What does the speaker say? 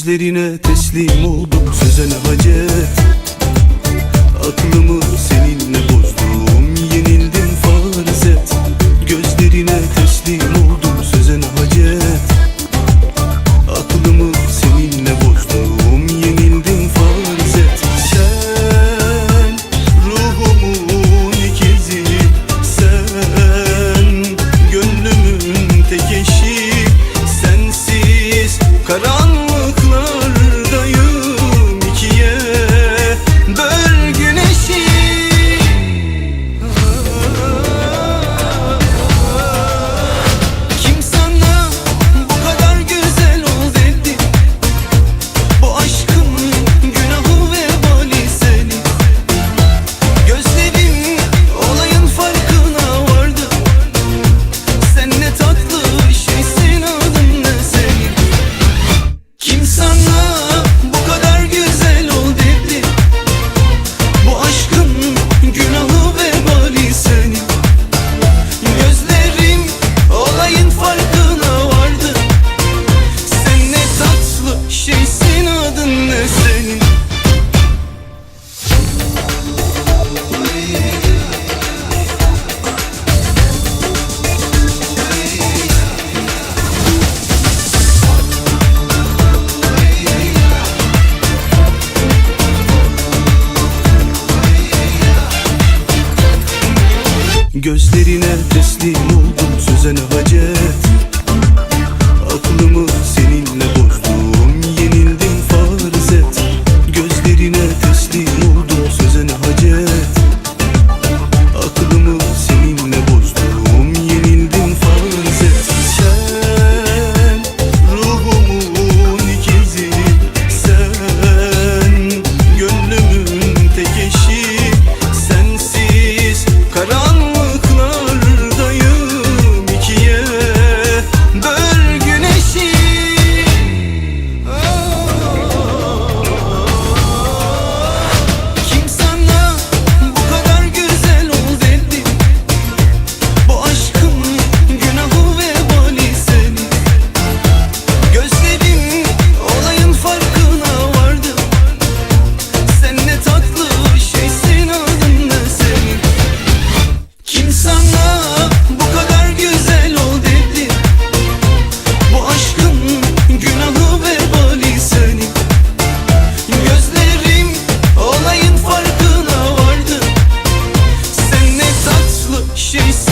Gözlerine teslim oldum söze ne hacet. Aklımı seninle bozdum, yenildim farz et. Gözlerine teslim oldum söze ne hacet. Aklımı seninle bozdum, yenildim farz et. Sen ruhumun ikizi, sen gönlümün tek eşi. Sensiz karanlıklardayım, ikiye böl güneşi. Kim sana bu kadar güzel ol dedi? Bu aşkın günahı vebali senin. Gözlerin olayın farkına vardı. Sen ne tatlı şeysin, adın ne senin? Kim sana bu kadar güzel ol dedi? Bu aşkın günahı vebali senin. Gözlerim olayın farkına vardı. Sen ne tatlı şeysin, adın ne senin? Gözlerine teslim oldum söze ne hacet. Aklımı seninle bozdum, yenildim farz et. Gözlerine teslim oldum söze ne hacet. Aklımı seninle bozdum, yenildim farz et. Sen ruhumun ikizi, sen gönlümün tek eşi. Sensiz karanlıklardayım, ikiye böl güneşi. Kim sana bu kadar güzel ol dedi? Bu aşkın günahı vebali senin. Gözlerin olayın farkına vardı. Sen ne tatlı şeysin, adın ne senin? Kim sana bu kadar güzel ol dedi? Bu aşkın günahı vebali senin. Gözlerim olayın farkına vardı. Sen ne tatlı şeysin.